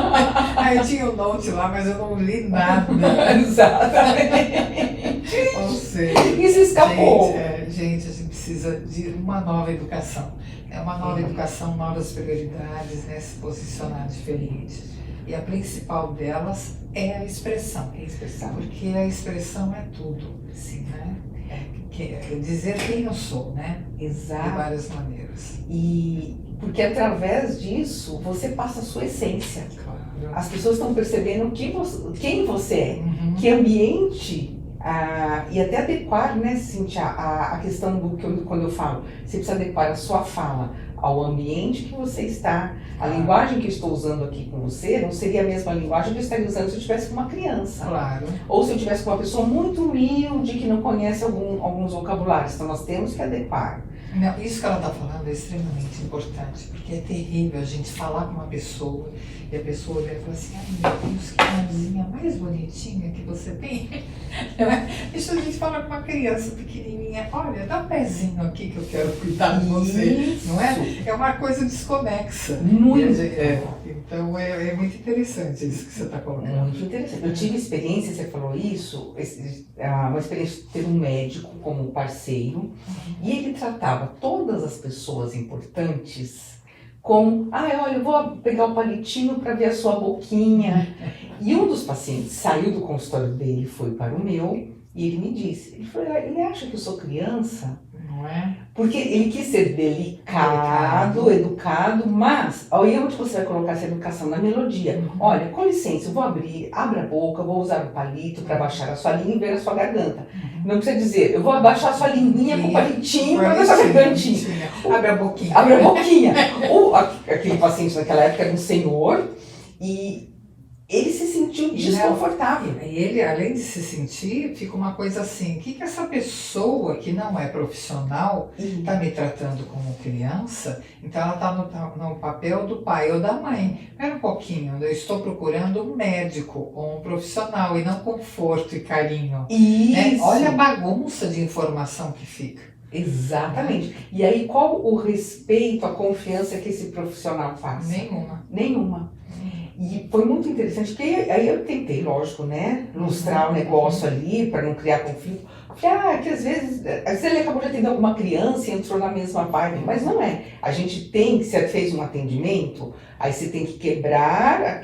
Aí eu tinha o note lá, mas eu não li nada. Exatamente. Ou seja, isso escapou. Gente, a gente precisa de uma nova educação. É uma nova educação, novas prioridades, né, se posicionar diferente. E a principal delas é a expressão. Porque a expressão é tudo. Sim. Né? É dizer quem eu sou, né? Exato. De várias maneiras. E porque através disso você passa a sua essência. Claro. As pessoas estão percebendo quem você é, que ambiente. E até adequar, né, Cíntia, a questão do que quando eu falo, você precisa adequar a sua fala ao ambiente que você está. A linguagem que eu estou usando aqui com você não seria a mesma linguagem que eu estaria usando se eu estivesse com uma criança. Claro. Ou se eu estivesse com uma pessoa muito humilde que não conhece alguns vocabulários. Então nós temos que adequar. Não, isso que ela está falando é extremamente importante, porque é terrível a gente falar com uma pessoa e a pessoa olhar e falar assim, ai meu Deus, que mãozinha mais bonitinha que você tem. Deixa a gente falar com uma criança pequenininha, olha, dá um pezinho aqui que eu quero cuidar de você, não é? É uma coisa desconexa. Muito. Então é muito interessante isso que você está colocando. Muito interessante. Eu tive experiência, você falou isso, uma experiência de ter um médico como parceiro, e ele tratava todas as pessoas importantes com, olha, eu vou pegar o palitinho para ver a sua boquinha. E um dos pacientes saiu do consultório dele, foi para o meu, e ele me disse, ele acha que eu sou criança? Não é? Porque ele quis ser delicado, educado, mas aí onde você vai colocar essa educação? Na melodia. Olha, com licença, eu vou abra a boca, vou usar o palito para baixar a sua língua e ver a sua garganta. Não precisa dizer, eu vou abaixar a sua linguinha com o palitinho para ver a sua gargantinha. Abre a boquinha. Abre a boquinha. Aquele paciente naquela época era um senhor e ele se sentiu desconfortável. E ele, além de se sentir, fica uma coisa assim, o que essa pessoa que não é profissional está me tratando como criança? Então ela está no papel do pai ou da mãe. Espera um pouquinho, eu estou procurando um médico ou um profissional e não conforto e carinho. Isso. Né? Olha a bagunça de informação que fica. Exatamente. E aí qual o respeito, a confiança que esse profissional faz? Nenhuma. E foi muito interessante, porque aí eu tentei, lógico, né, ilustrar o negócio ali, para não criar conflito. Falei, que às vezes ele acabou de atender alguma criança e entrou na mesma vibe, mas não é. A gente tem que, se fez um atendimento, aí você tem que quebrar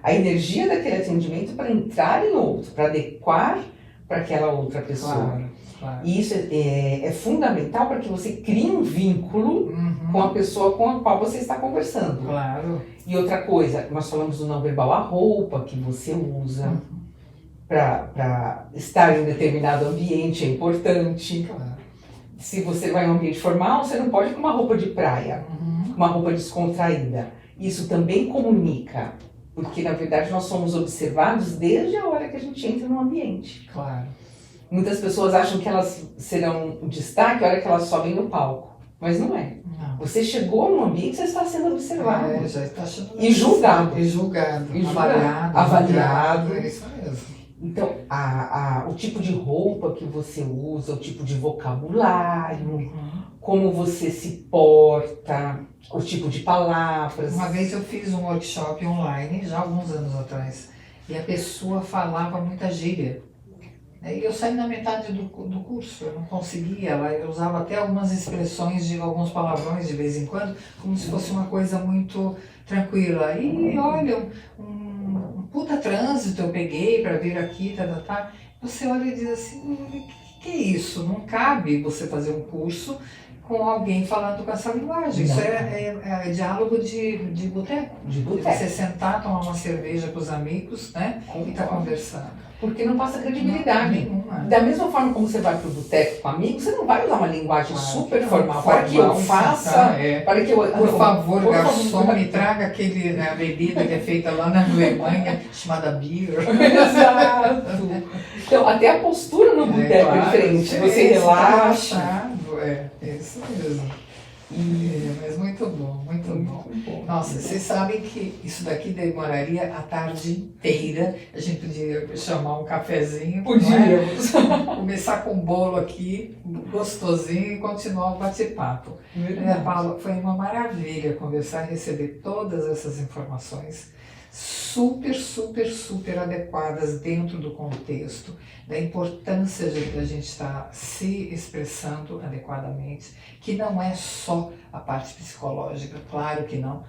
a energia daquele atendimento para entrar em outro, para adequar para aquela outra pessoa. Claro. E isso é fundamental para que você crie um vínculo com a pessoa com a qual você está conversando. Claro. E outra coisa, nós falamos do não verbal, a roupa que você usa para estar em um determinado ambiente é importante. Claro. Se você vai em um ambiente formal, você não pode ir com uma roupa de praia, uma roupa descontraída. Isso também comunica, porque na verdade nós somos observados desde a hora que a gente entra no ambiente. Claro. Muitas pessoas acham que elas serão um destaque a hora que elas sobem no palco, mas não é. Não. Você chegou num ambiente, você está sendo observado. Já está sendo e julgado. Avaliado. É isso mesmo. Então, o tipo de roupa que você usa, o tipo de vocabulário, como você se porta, o tipo de palavras. Uma vez eu fiz um workshop online, já há alguns anos atrás, e a pessoa falava muita gíria. E eu saí na metade do curso, eu não conseguia, eu usava até algumas expressões de alguns palavrões de vez em quando, como se fosse uma coisa muito tranquila. E olha, um puta trânsito eu peguei para vir aqui, Você olha e diz assim, o que é isso? Não cabe você fazer um curso com alguém falando com essa linguagem. Isso é diálogo de boteco. Você sentar, tomar uma cerveja com os amigos, né? E tá conversando. Porque não passa credibilidade. Nenhuma. Da mesma forma como você vai para o boteco com amigos, você não vai usar uma linguagem super formal. Para que eu faça, para que eu... Por favor, garçom, me traga a bebida que é feita lá na Alemanha, chamada beer. Exato. Então, até a postura no boteco é diferente. Você relaxa. É isso mesmo. Mas muito bom, muito bom. Nossa, vocês sabem que isso daqui demoraria a tarde inteira. A gente podia chamar um cafezinho. Podíamos. Começar com um bolo aqui, gostosinho, e continuar o bate-papo. Paula, foi uma maravilha conversar e receber todas essas informações super, super, super adequadas dentro do contexto, da importância de a gente estar se expressando adequadamente, que não é só a parte psicológica, claro que não,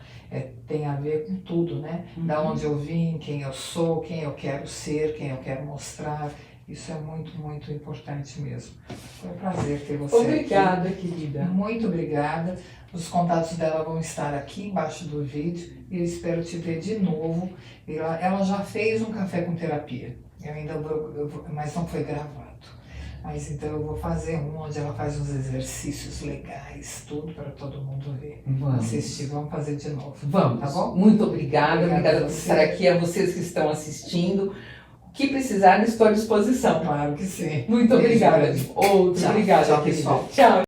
tem a ver com tudo, né? Da onde eu vim, quem eu sou, quem eu quero ser, quem eu quero mostrar. Isso é muito, muito importante mesmo. Foi um prazer ter você aqui. Obrigada, querida. Muito obrigada. Os contatos dela vão estar aqui embaixo do vídeo e eu espero te ver de novo. Ela já fez um café com terapia, mas não foi gravado. Mas então eu vou fazer onde ela faz uns exercícios legais, tudo para todo mundo ver. Vamos assistir, vamos fazer de novo. Vamos, tá bom? Muito obrigada por estar aqui, a vocês que estão assistindo. O que precisar, estou à disposição. Claro que sim. Muito obrigada. Obrigada, tchau, pessoal. Tchau.